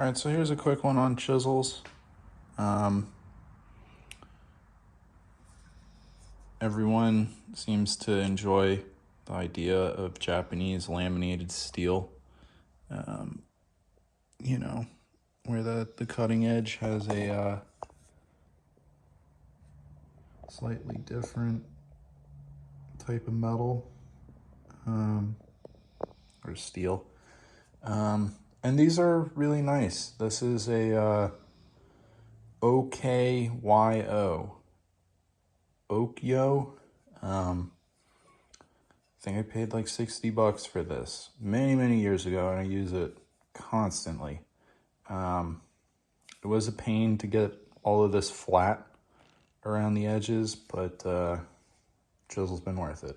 All right, so here's a quick one on chisels. Everyone seems to enjoy the idea of Japanese laminated steel, you know, where the cutting edge has a slightly different type of metal or steel. And these are really nice. This is a OKYO. Okyo. I think I paid like $60 for this many years ago, and I use it constantly. It was a pain to get all of this flat around the edges, but chisel's been worth it.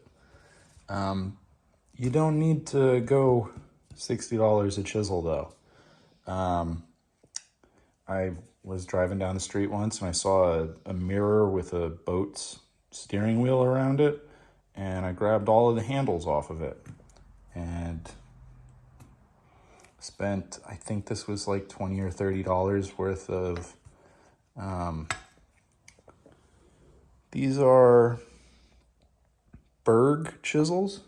You don't need to go $60 a chisel though. I was driving down the street once and I saw a mirror with a boat's steering wheel around it, and I grabbed all of the handles off of it and spent, I think this was like $20 or $30 worth of, these are Berg chisels.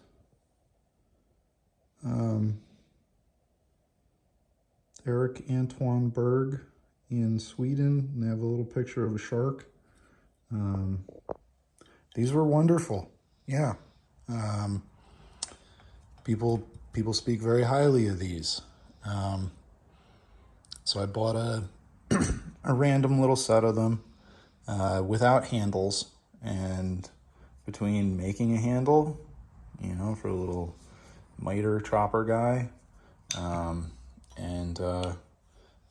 Eric Antoine Berg in Sweden, and they have a little picture of a shark. These were wonderful. Yeah. People speak very highly of these. So I bought a random little set of them without handles, and between making a handle, for a little miter chopper guy, and a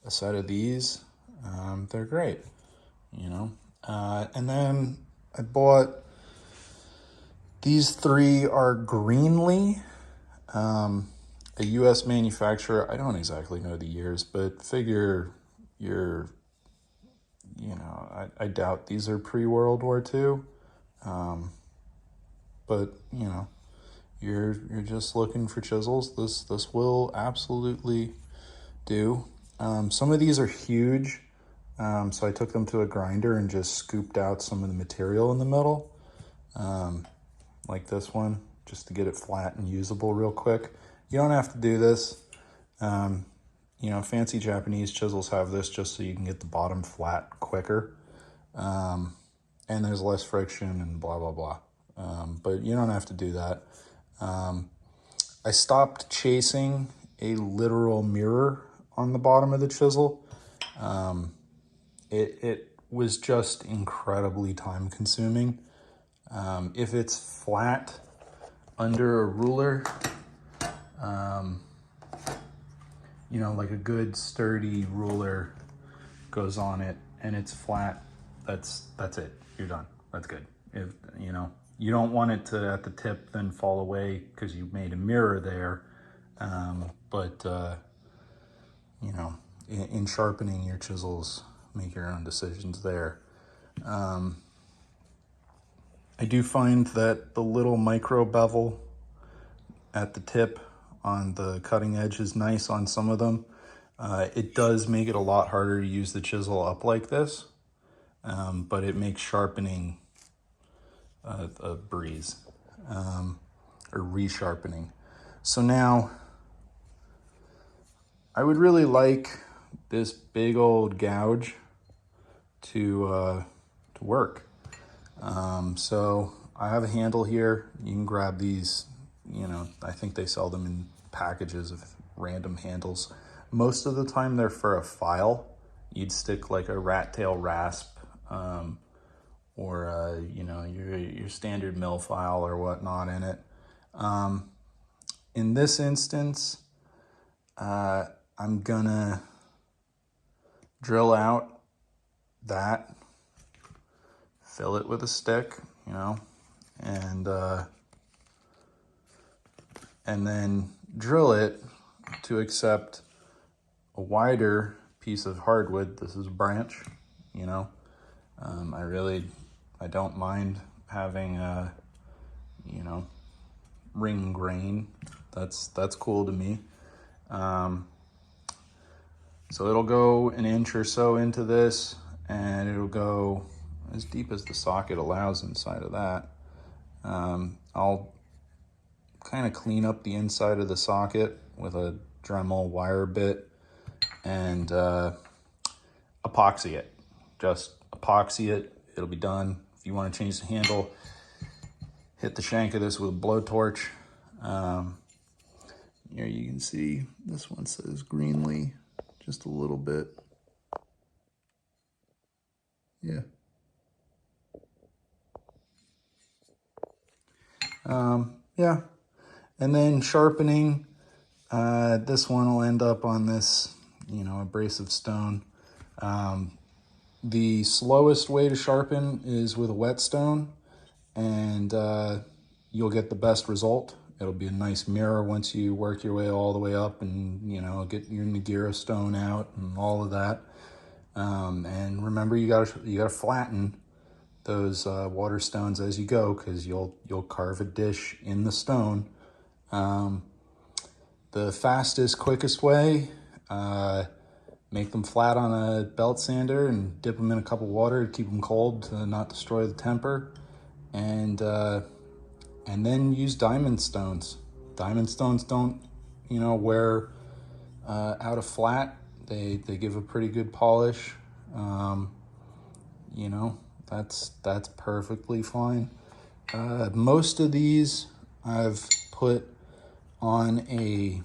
set of these, they're great, and then I bought these three are Greenlee, a U.S. manufacturer. I don't exactly know the years, but figure I doubt these are pre-World War II. But you're just looking for chisels. This will absolutely do. Some of these are huge, so I took them to a grinder and just scooped out some of the material in the middle, like this one, just to get it flat and usable real quick. You don't have to do this. Fancy Japanese chisels have this just so you can get the bottom flat quicker, and there's less friction and blah blah blah. But you don't have to do that. I stopped chasing a literal mirror on the bottom of the chisel. It was just incredibly time consuming. If it's flat under a ruler, like a good sturdy ruler goes on it and it's flat, that's it. You're done. That's good. If you don't want it to at the tip then fall away because you made a mirror there. But in sharpening your chisels, make your own decisions there. I do find that the little micro bevel at the tip on the cutting edge is nice on some of them. It does make it a lot harder to use the chisel up like this, but it makes sharpening a breeze, or resharpening. So now I would really like this big old gouge to work. So I have a handle here. You can grab these, I think they sell them in packages of random handles. Most of the time they're for a file. You'd stick like a rat tail rasp, or your standard mill file or whatnot in it. In this instance, I'm gonna drill out that, fill it with a stick, and then drill it to accept a wider piece of hardwood. This is a branch, I don't mind having ring grain. That's cool to me. So it'll go an inch or so into this, and it'll go as deep as the socket allows inside of that. I'll kind of clean up the inside of the socket with a Dremel wire bit and epoxy it. Just epoxy it, it'll be done. If you want to change the handle, hit the shank of this with a blowtorch. Here you can see this one says Greenlee, just a little bit. Yeah. Yeah. And then sharpening, this one will end up on this, abrasive stone. The slowest way to sharpen is with a whetstone, and you'll get the best result. It'll be a nice mirror once you work your way all the way up and, get your Nagiro stone out and all of that. And remember, you gotta flatten those water stones as you go, because you'll carve a dish in the stone. The fastest, quickest way, make them flat on a belt sander and dip them in a cup of water to keep them cold to not destroy the temper. And then use diamond stones. Diamond stones don't, wear out of flat. They give a pretty good polish. That's perfectly fine. Most of these I've put on a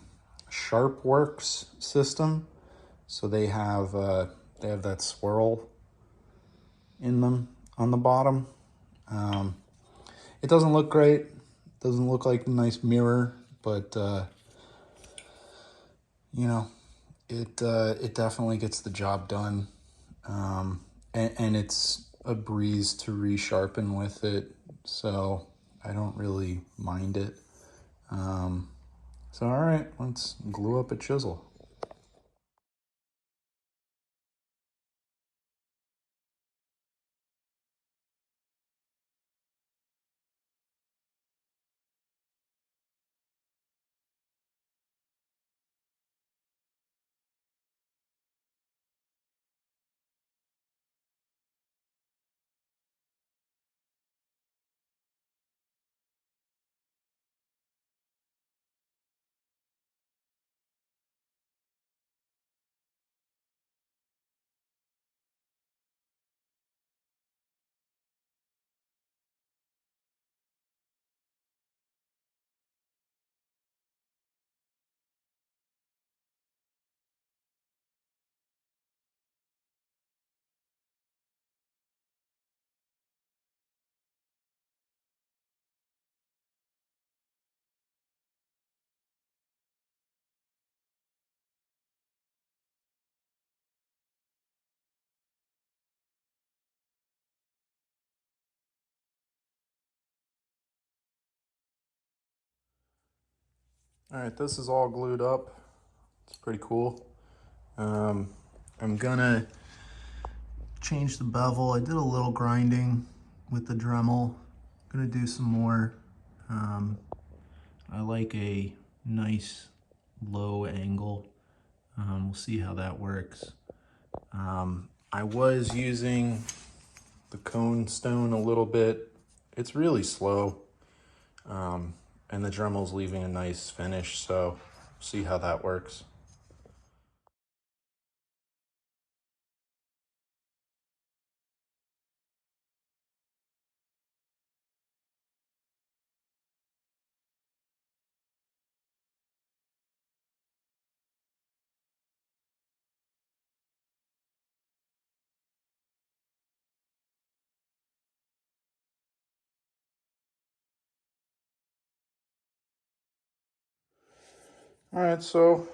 Sharpworks system, so they have that swirl in them on the bottom. It doesn't look great. It doesn't look like a nice mirror, but it definitely gets the job done. And it's a breeze to resharpen with it, so I don't really mind it. So all right, let's glue up a chisel. All right, this is all glued up. It's pretty cool. I'm gonna change the bevel. I did a little grinding with the Dremel. Gonna do some more. I like a nice low angle. We'll see how that works. I was using the cone stone a little bit. It's really slow. And the Dremel's leaving a nice finish, so see how that works. All right, so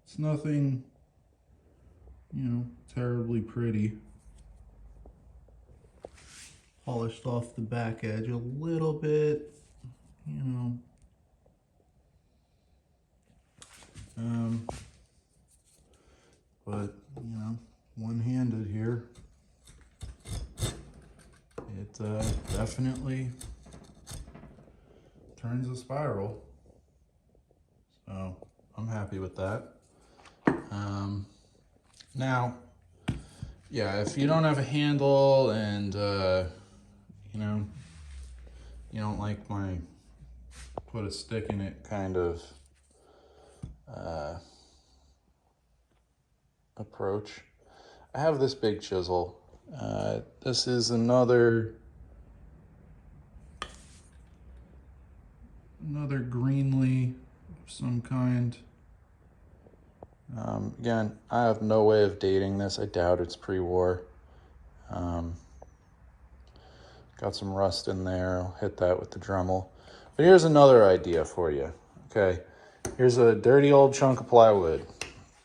it's nothing, terribly pretty. Polished off the back edge a little bit, you know. But, one-handed here. It definitely turns a spiral. So I'm happy with that. Now, yeah, if you don't have a handle and, you know, you don't like my put a stick in it kind of approach, I have this big chisel. This is another Greenlee of some kind. Again, I have no way of dating this. I doubt it's pre-war. Got some rust in there. I'll hit that with the Dremel. But here's another idea for you. Okay, here's a dirty old chunk of plywood.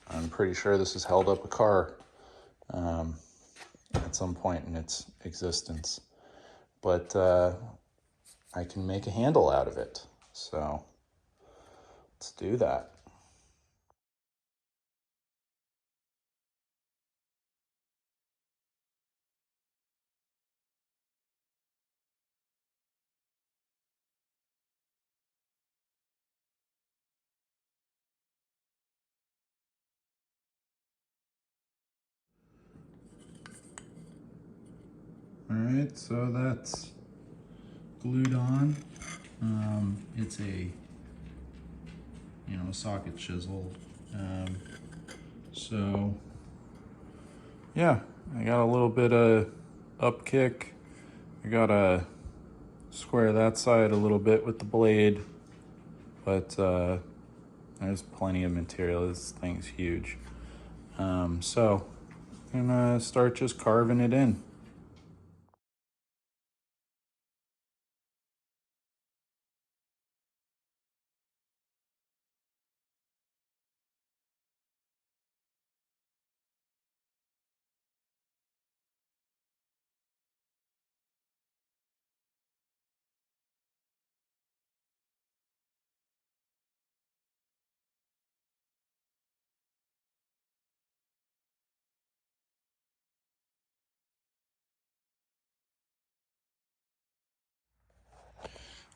I'm pretty sure this has held up a car at some point in its existence. But I can make a handle out of it. So let's do that. All right, so that's glued on. It's a, socket chisel. So yeah, I got a little bit of up kick. I gotta square that side a little bit with the blade, but there's plenty of material. This thing's huge. So I'm gonna start just carving it in.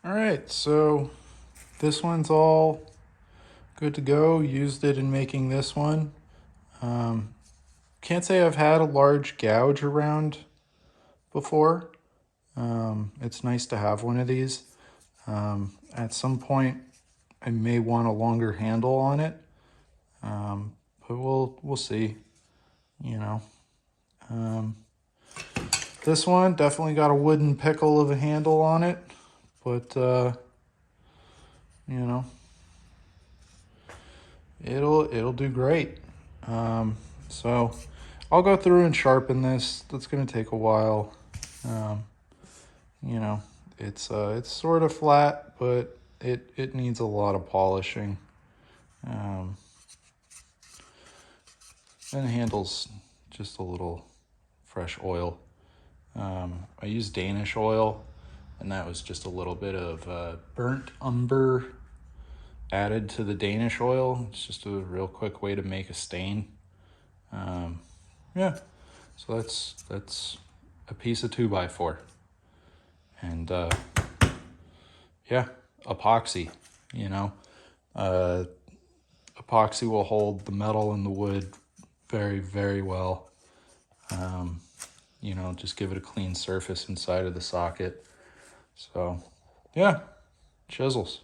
All right, so this one's all good to go. Used it in making this one. Can't say I've had a large gouge around before. It's nice to have one of these. At some point, I may want a longer handle on it, but we'll see. You know, this one definitely got a wooden pickle of a handle on it, but you know, it'll do great. So I'll go through and sharpen this. That's gonna take a while. You know, it's sort of flat, but it needs a lot of polishing. And the handle's just a little fresh oil. I used Danish oil, and that was just a little bit of burnt umber added to the Danish oil. It's just a real quick way to make a stain. Yeah, so that's a piece of 2x4. And yeah, epoxy, epoxy will hold the metal and the wood very, very well. Just give it a clean surface inside of the socket. So yeah, chisels.